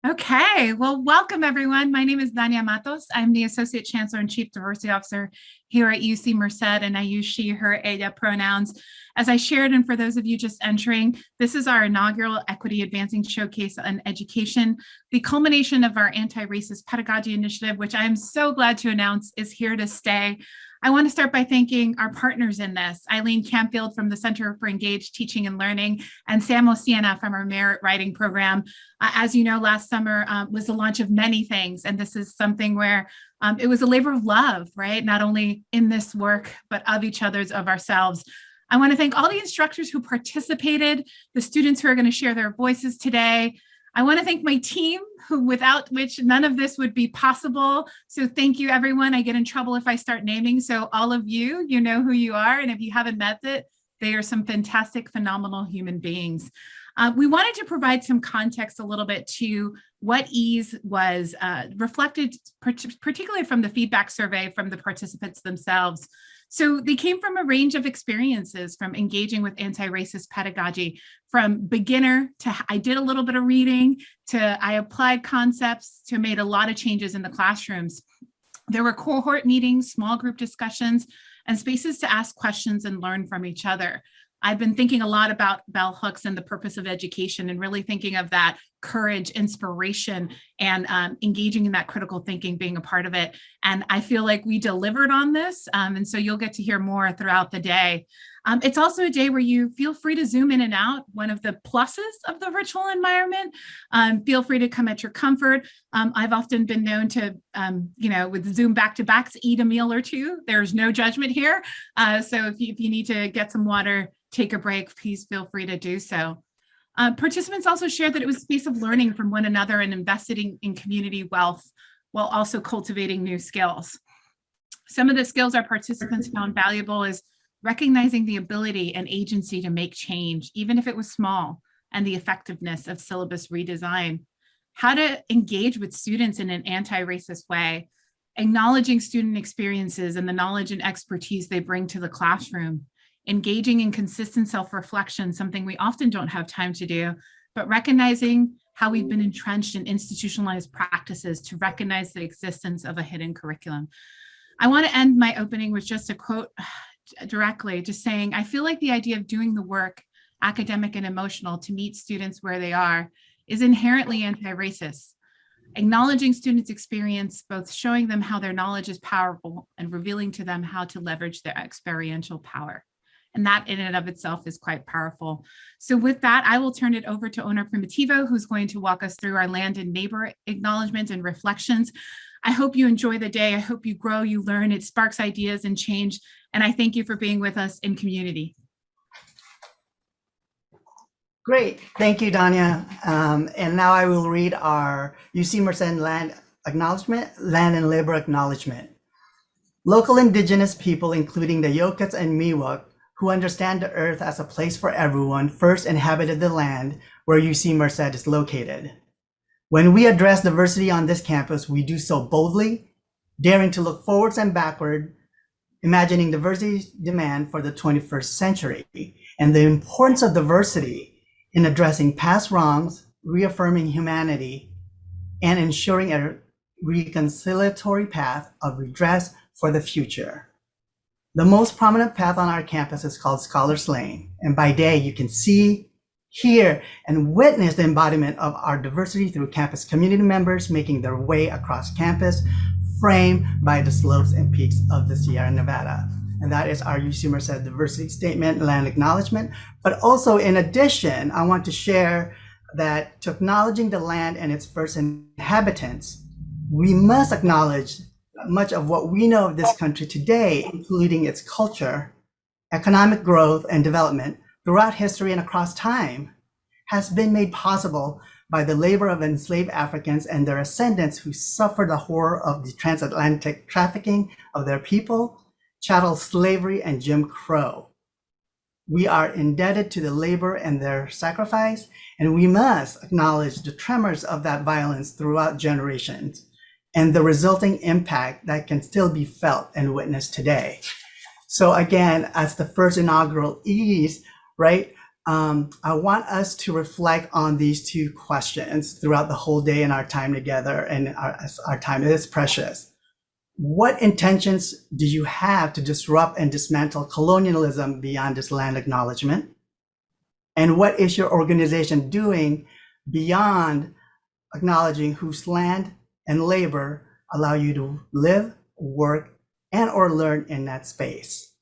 Okay, well, welcome everyone. My name is Dania Matos. I'm the Associate Chancellor and Chief Diversity Officer here at UC Merced, and I use she, her, ella pronouns. As I shared, and for those of you just entering, this is our inaugural Equity Advancing Showcase on Education, the culmination of our anti-racist pedagogy initiative, which I'm so glad to announce is here to stay. I want to start by thanking our partners in this, Eileen Campfield from the Center for Engaged Teaching and Learning, and Sam Osiena from our Merit Writing Program. As you know, last summer was the launch of many things, and this is something where it was a labor of love, right? Not only in this work, but of each other's, of ourselves. I want to thank all the instructors who participated, the students who are going to share their voices today. I want to thank my team, without which none of this would be possible. So thank you, everyone. I get in trouble if I start naming. So all of you, you know who you are. And if you haven't met it, they are some fantastic, phenomenal human beings. We wanted to provide some context a little bit to what EASE was reflected, particularly from the feedback survey from the participants themselves. So they came from a range of experiences, from engaging with anti-racist pedagogy, from beginner to I did a little bit of reading, to I applied concepts, to made a lot of changes in the classrooms. There were cohort meetings, small group discussions, and spaces to ask questions and learn from each other. I've been thinking a lot about bell hooks and the purpose of education, and really thinking of that courage, inspiration, and engaging in that critical thinking being a part of it. And I feel like we delivered on this. And so you'll get to hear more throughout the day. It's also a day where you feel free to zoom in and out. One of the pluses of the virtual environment, feel free to come at your comfort. I've often been known to, with Zoom back-to-backs, eat a meal or two. There's no judgment here. So if you need to get some water, take a break, please feel free to do so. Participants also shared that it was a space of learning from one another and investing in community wealth while also cultivating new skills. Some of the skills our participants found valuable is recognizing the ability and agency to make change, even if it was small, and the effectiveness of syllabus redesign. How to engage with students in an anti-racist way, acknowledging student experiences and the knowledge and expertise they bring to the classroom, engaging in consistent self-reflection, something we often don't have time to do, but recognizing how we've been entrenched in institutionalized practices to recognize the existence of a hidden curriculum. I want to end my opening with just a quote directly, just saying, I feel like the idea of doing the work, academic and emotional, to meet students where they are is inherently anti-racist. Acknowledging students' experience, both showing them how their knowledge is powerful and revealing to them how to leverage their experiential power. And that in and of itself is quite powerful. So with that, I will turn it over to Ona Primitivo, who's going to walk us through our land and neighbor acknowledgement and reflections. I hope you enjoy the day. I hope you grow, you learn, it sparks ideas and change. And I thank you for being with us in community. Great, thank you, Dania. And now I will read our UC Merced Land Acknowledgement, Land and Labor Acknowledgement. Local indigenous people, including the Yokuts and Miwok, who understand the earth as a place for everyone, first inhabited the land where UC Merced is located. When we address diversity on this campus, we do so boldly, daring to look forwards and backward, imagining diversity's demand for the 21st century, and the importance of diversity in addressing past wrongs, reaffirming humanity, and ensuring a reconciliatory path of redress for the future. The most prominent path on our campus is called Scholars Lane, and by day you can see, hear, and witness the embodiment of our diversity through campus community members making their way across campus, framed by the slopes and peaks of the Sierra Nevada. And that is our UC Merced Diversity Statement, Land Acknowledgement. But also, in addition, I want to share that to acknowledging the land and its first inhabitants, we must acknowledge much of what we know of this country today, including its culture, economic growth, and development throughout history and across time, has been made possible by the labor of enslaved Africans and their ascendants who suffered the horror of the transatlantic trafficking of their people, chattel slavery, and Jim Crow. We are indebted to the labor and their sacrifice, and we must acknowledge the tremors of that violence throughout generations and the resulting impact that can still be felt and witnessed today. So again, as the first inaugural EASE, right, I want us to reflect on these two questions throughout the whole day and our time together, and our time is precious. What intentions do you have to disrupt and dismantle colonialism beyond this land acknowledgement? And what is your organization doing beyond acknowledging whose land and labor allow you to live, work, and or learn in that space?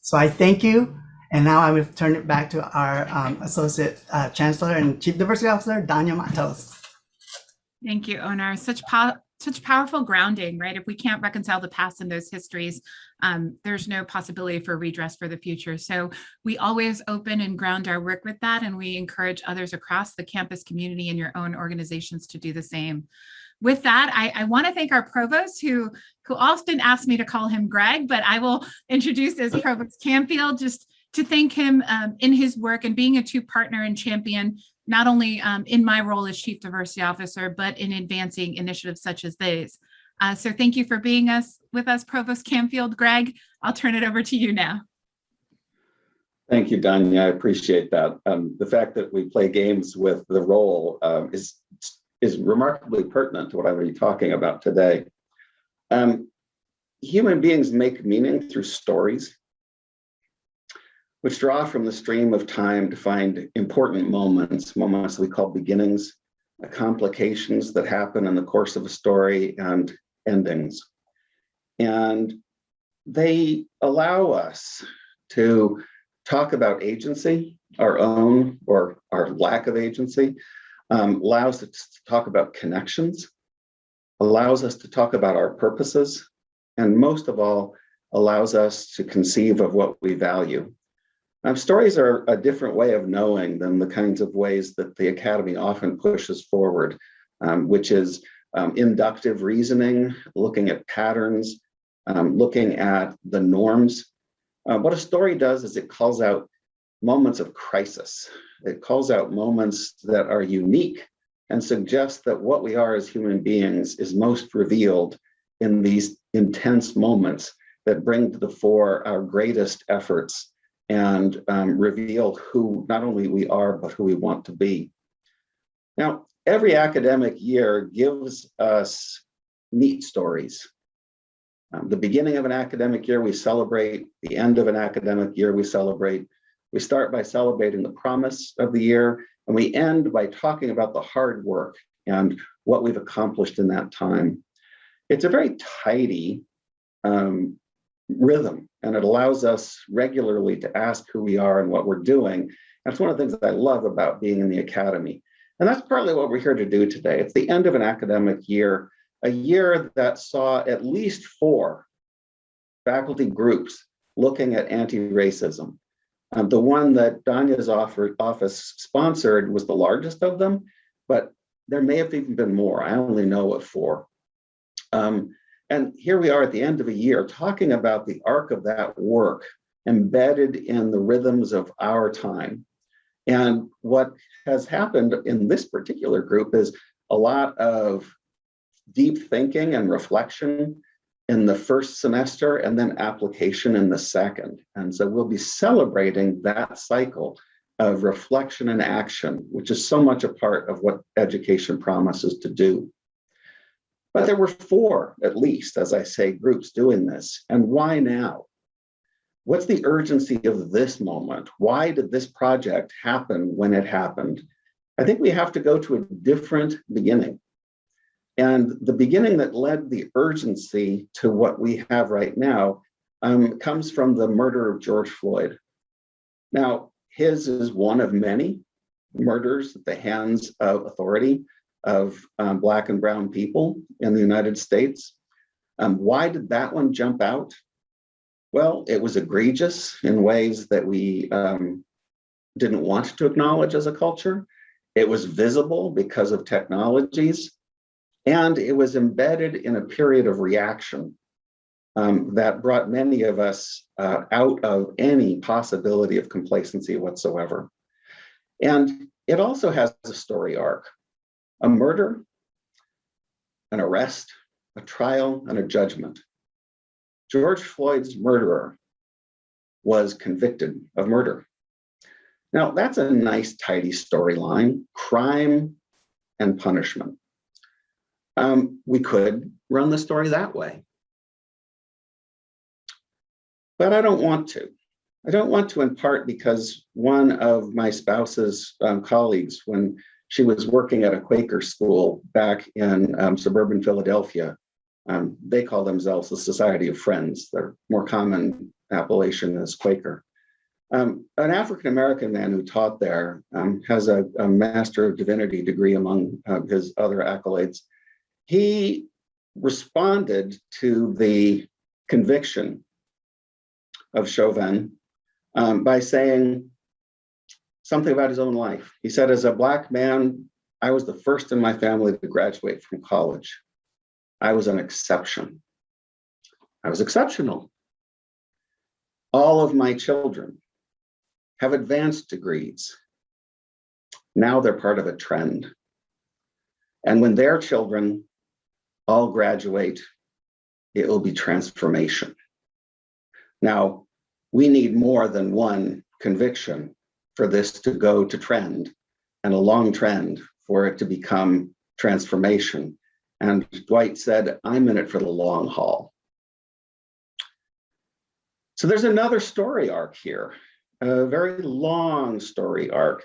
So I thank you. And now I will turn it back to our Associate Chancellor and Chief Diversity Officer, Dania Matos. Thank you, Onar. Such powerful grounding, right? If we can't reconcile the past and those histories, there's no possibility for redress for the future. So we always open and ground our work with that, and we encourage others across the campus community and your own organizations to do the same. With that, I want to thank our provost, who often asks me to call him Greg, but I will introduce as Provost Canfield, just to thank him in his work and being a true partner and champion, not only in my role as Chief Diversity Officer, but in advancing initiatives such as these. So thank you for being with us, Provost Canfield. Greg, I'll turn it over to you now. Thank you, Dania. I appreciate that. The fact that we play games with the role is remarkably pertinent to what I'm going to be talking about today. Human beings make meaning through stories, which draw from the stream of time to find important moments we call beginnings, complications that happen in the course of a story, and endings. And they allow us to talk about agency, our own or our lack of agency, allows us to talk about connections, allows us to talk about our purposes, and most of all, allows us to conceive of what we value. Stories are a different way of knowing than the kinds of ways that the Academy often pushes forward, which is inductive reasoning, looking at patterns, looking at the norms. What a story does is it calls out moments of crisis. It calls out moments that are unique and suggests that what we are as human beings is most revealed in these intense moments that bring to the fore our greatest efforts and reveal who not only we are, but who we want to be. Now, every academic year gives us neat stories. The beginning of an academic year, we celebrate. The end of an academic year, we celebrate. We start by celebrating the promise of the year, and we end by talking about the hard work and what we've accomplished in that time. It's a very tidy rhythm, and it allows us regularly to ask who we are and what we're doing. That's one of the things that I love about being in the Academy. And that's partly what we're here to do today. It's the end of an academic year, a year that saw at least 4 faculty groups looking at anti-racism. The one that Dania's office sponsored was the largest of them, but there may have even been more. I only know of 4. And here we are at the end of a year talking about the arc of that work embedded in the rhythms of our time. And what has happened in this particular group is a lot of deep thinking and reflection in the first semester and then application in the second. And so we'll be celebrating that cycle of reflection and action, which is so much a part of what education promises to do. But there were 4, at least, as I say, groups doing this. And why now? What's the urgency of this moment? Why did this project happen when it happened? I think we have to go to a different beginning. And the beginning that led the urgency to what we have right now comes from the murder of George Floyd. Now, his is one of many murders at the hands of authority of Black and brown people in the United States. Why did that one jump out? Well, it was egregious in ways that we didn't want to acknowledge as a culture. It was visible because of technologies, and it was embedded in a period of reaction that brought many of us out of any possibility of complacency whatsoever. And it also has a story arc. A murder, an arrest, a trial, and a judgment. George Floyd's murderer was convicted of murder. Now, that's a nice, tidy storyline, crime and punishment. We could run the story that way. But I don't want to. I don't want to, in part because one of my spouse's colleagues, when she was working at a Quaker school back in suburban Philadelphia, they call themselves the Society of Friends. Their more common appellation is Quaker. An African-American man who taught there has a Master of Divinity degree among his other accolades. He responded to the conviction of Chauvin by saying something about his own life. He said, as a Black man, I was the first in my family to graduate from college. I was an exception. I was exceptional. All of my children have advanced degrees. Now they're part of a trend. And when their children all graduate, it will be transformation. Now, we need more than one conviction for this to go to trend, and a long trend for it to become transformation. And Dwight said, I'm in it for the long haul. So there's another story arc here, a very long story arc.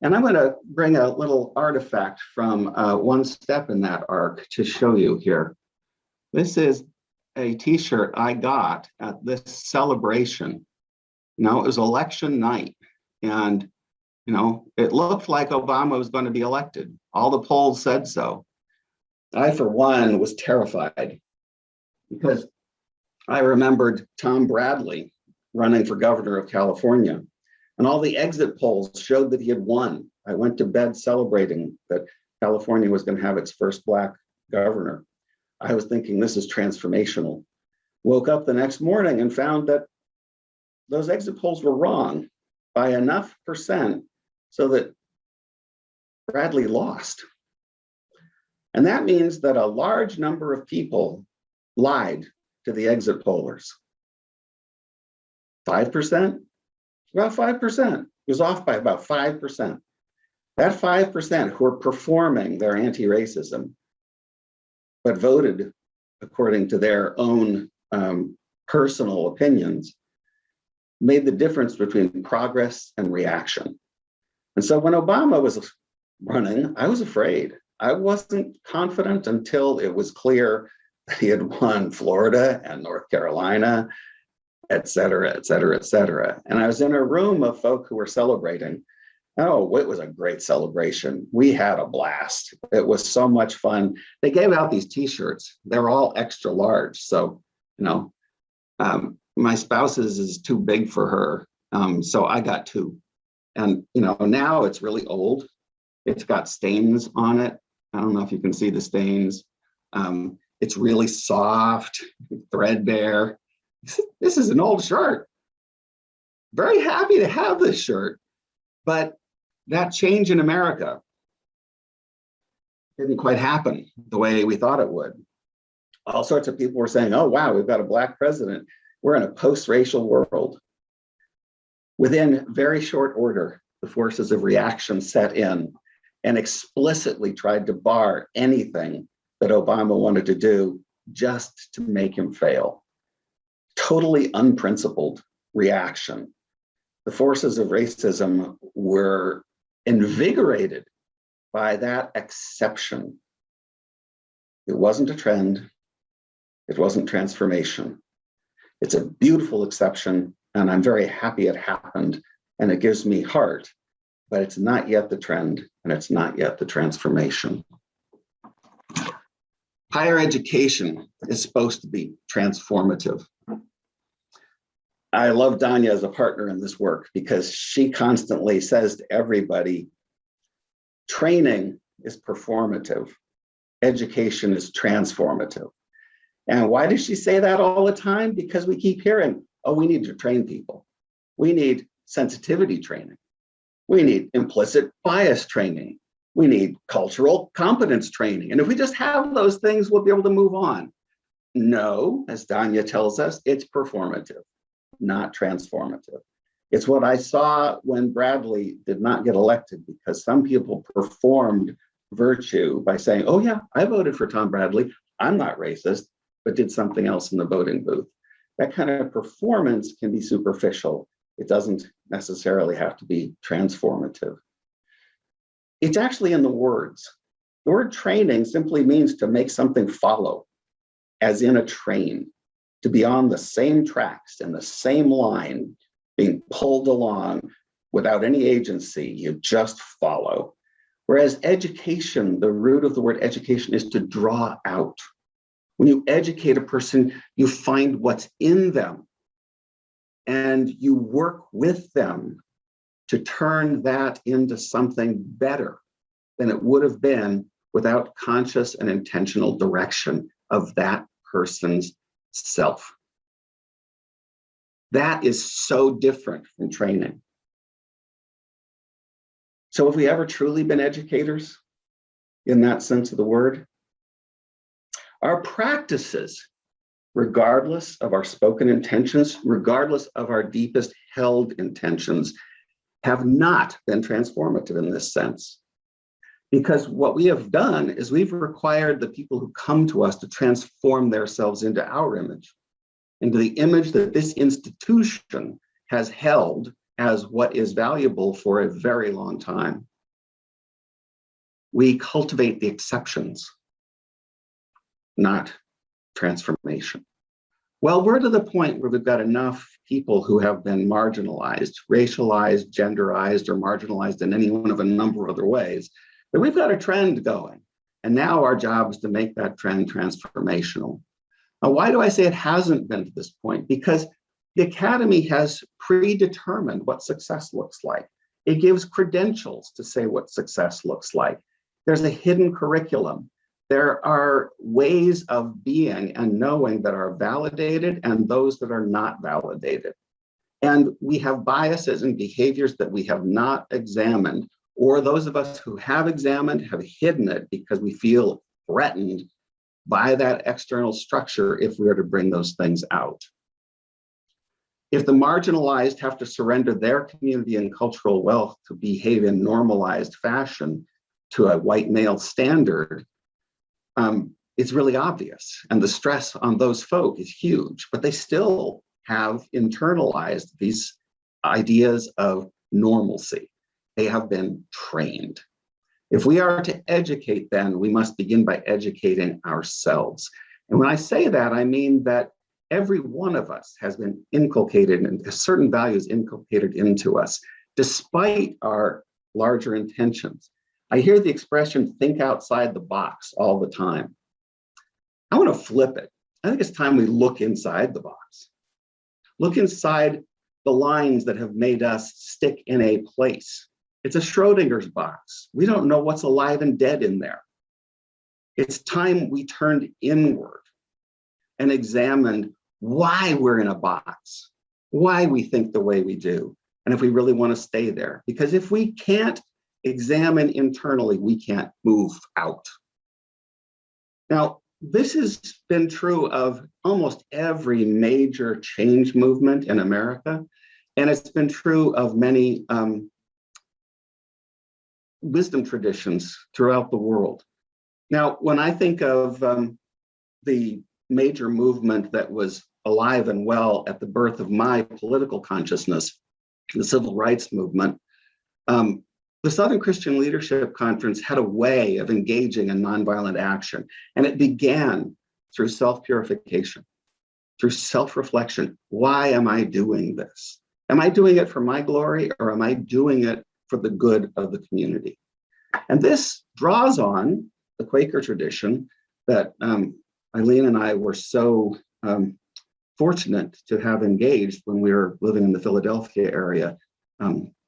And I'm going to bring a little artifact from one step in that arc to show you here. This is a t-shirt I got at this celebration. Now, it was election night, and it looked like Obama was going to be elected. All the polls said so. I, for one, was terrified because I remembered Tom Bradley running for governor of California, and all the exit polls showed that he had won. I went to bed celebrating that California was going to have its first Black governor. I was thinking, this is transformational. Woke up the next morning and found that those exit polls were wrong by enough percent so that Bradley lost. And that means that a large number of people lied to the exit pollers. 5%? About 5%. It was off by about 5%. That 5% who were performing their anti-racism, but voted according to their own personal opinions, made the difference between progress and reaction. And so when Obama was running, I was afraid. I wasn't confident until it was clear that he had won Florida and North Carolina, et cetera, et cetera, et cetera. And I was in a room of folk who were celebrating. Oh, it was a great celebration. We had a blast. It was so much fun. They gave out these t-shirts. They're all extra large. So, my spouse's is too big for her. So I got two. And, now it's really old. It's got stains on it. I don't know if you can see the stains. It's really soft, threadbare. This is an old shirt. Very happy to have this shirt. But that change in America didn't quite happen the way we thought it would. All sorts of people were saying, oh, wow, we've got a Black president. We're in a post-racial world. Within very short order, the forces of reaction set in and explicitly tried to bar anything that Obama wanted to do just to make him fail. Totally unprincipled reaction. The forces of racism were invigorated by that exception. It wasn't a trend. It wasn't transformation. It's a beautiful exception, and I'm very happy it happened, and it gives me heart, but it's not yet the trend, and it's not yet the transformation. Higher education is supposed to be transformative. I love Danya as a partner in this work because she constantly says to everybody, training is performative, education is transformative. And why does she say that all the time? Because we keep hearing, oh, we need to train people. We need sensitivity training. We need implicit bias training. We need cultural competence training. And if we just have those things, we'll be able to move on. No, as Danya tells us, it's performative, not transformative. It's what I saw when Bradley did not get elected, because some people performed virtue by saying, oh yeah, I voted for Tom Bradley. I'm not racist, but did something else in the voting booth. That kind of performance can be superficial. It doesn't necessarily have to be transformative. It's actually in the words. The word training simply means to make something follow, as in a train, to be on the same tracks in the same line, being pulled along without any agency. You just follow. Whereas education, the root of the word education is to draw out. When you educate a person, you find what's in them and you work with them to turn that into something better than it would have been without conscious and intentional direction of that person's self. That is so different from training. So have we ever truly been educators in that sense of the word? Our practices, regardless of our spoken intentions, regardless of our deepest held intentions, have not been transformative in this sense. Because what we have done is we've required the people who come to us to transform themselves into our image, into the image that this institution has held as what is valuable for a very long time. We cultivate the exceptions, not transformation. Well, we're to the point where we've got enough people who have been marginalized, racialized, genderized, or marginalized in any one of a number of other ways, that we've got a trend going. And now our job is to make that trend transformational. Now, why do I say it hasn't been to this point? Because the academy has predetermined what success looks like. It gives credentials to say what success looks like. There's a hidden curriculum. There are ways of being and knowing that are validated and those that are not validated. And we have biases and behaviors that we have not examined, or those of us who have examined have hidden it because we feel threatened by that external structure if we are to bring those things out. If the marginalized have to surrender their community and cultural wealth to behave in normalized fashion to a white male standard, it's really obvious. And the stress on those folk is huge, but they still have internalized these ideas of normalcy. They have been trained. If we are to educate, then we must begin by educating ourselves. And when I say that, I mean that every one of us has been inculcated and certain values inculcated into us, despite our larger intentions. I hear the expression, think outside the box, all the time. I want to flip it. I think it's time we look inside the box. Look inside the lines that have made us stick in a place. It's a Schrodinger's box. We don't know what's alive and dead in there. It's time we turned inward and examined why we're in a box, why we think the way we do, and if we really want to stay there. Because if we can't examine internally, we can't move out. Now, this has been true of almost every major change movement in America, and it's been true of many wisdom traditions throughout the world. Now, when I think of the major movement that was alive and well at the birth of my political consciousness, the civil rights movement, the Southern Christian Leadership Conference had a way of engaging in nonviolent action, and it began through self-purification, through self-reflection. Why am I doing this? Am I doing it for my glory, or am I doing it for the good of the community? And this draws on the Quaker tradition that Eileen and I were so fortunate to have engaged when we were living in the Philadelphia area.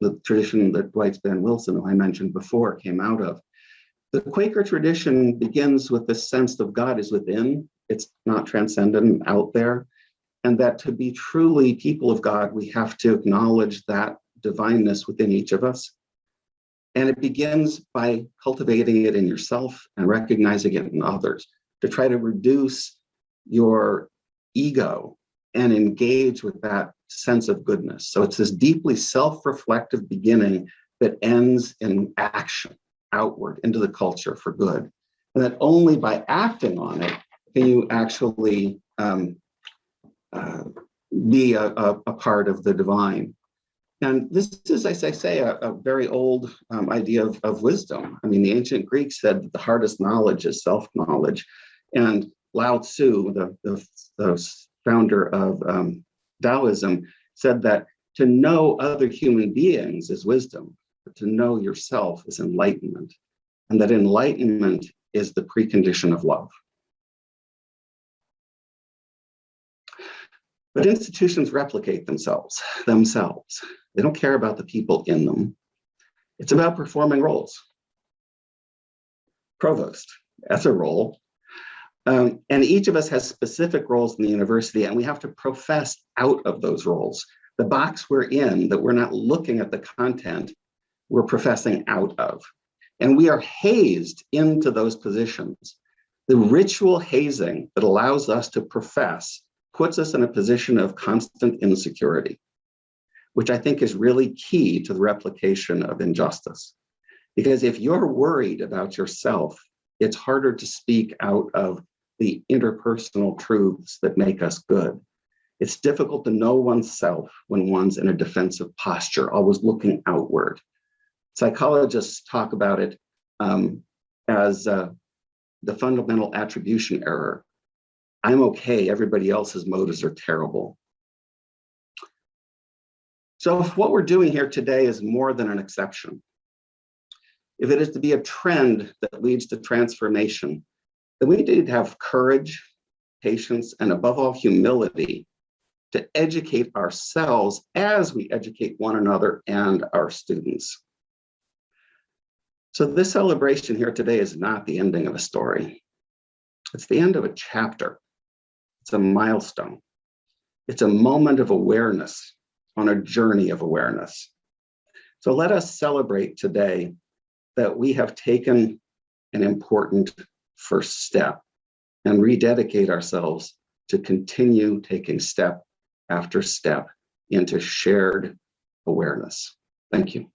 The tradition that Dwight Spann Wilson, who I mentioned before, came out of. The Quaker tradition begins with this sense of God is within, it's not transcendent and out there, and that to be truly people of God, we have to acknowledge that divineness within each of us. And it begins by cultivating it in yourself and recognizing it in others, to try to reduce your ego and engage with that sense of goodness. So it's this deeply self-reflective beginning that ends in action outward into the culture for good. And that only by acting on it can you actually be a part of the divine. And this is, as I say, a very old idea of wisdom. I mean, the ancient Greeks said that the hardest knowledge is self-knowledge. And Lao Tzu, the founder of Taoism, said that to know other human beings is wisdom, but to know yourself is enlightenment. And that enlightenment is the precondition of love. But institutions replicate themselves. They don't care about the people in them. It's about performing roles. Provost, that's a role. And each of us has specific roles in the university, and we have to profess out of those roles. The box we're in, that we're not looking at the content, we're professing out of. And we are hazed into those positions. The ritual hazing that allows us to profess puts us in a position of constant insecurity, which I think is really key to the replication of injustice. Because if you're worried about yourself, it's harder to speak out of the interpersonal truths that make us good. It's difficult to know oneself when one's in a defensive posture, always looking outward. Psychologists talk about it as the fundamental attribution error. I'm okay, everybody else's motives are terrible. So if what we're doing here today is more than an exception, if it is to be a trend that leads to transformation, then we need to have courage, patience, and above all, humility to educate ourselves as we educate one another and our students. So this celebration here today is not the ending of a story. It's the end of a chapter. It's a milestone. It's a moment of awareness on a journey of awareness. So let us celebrate today that we have taken an important first step and rededicate ourselves to continue taking step after step into shared awareness. Thank you.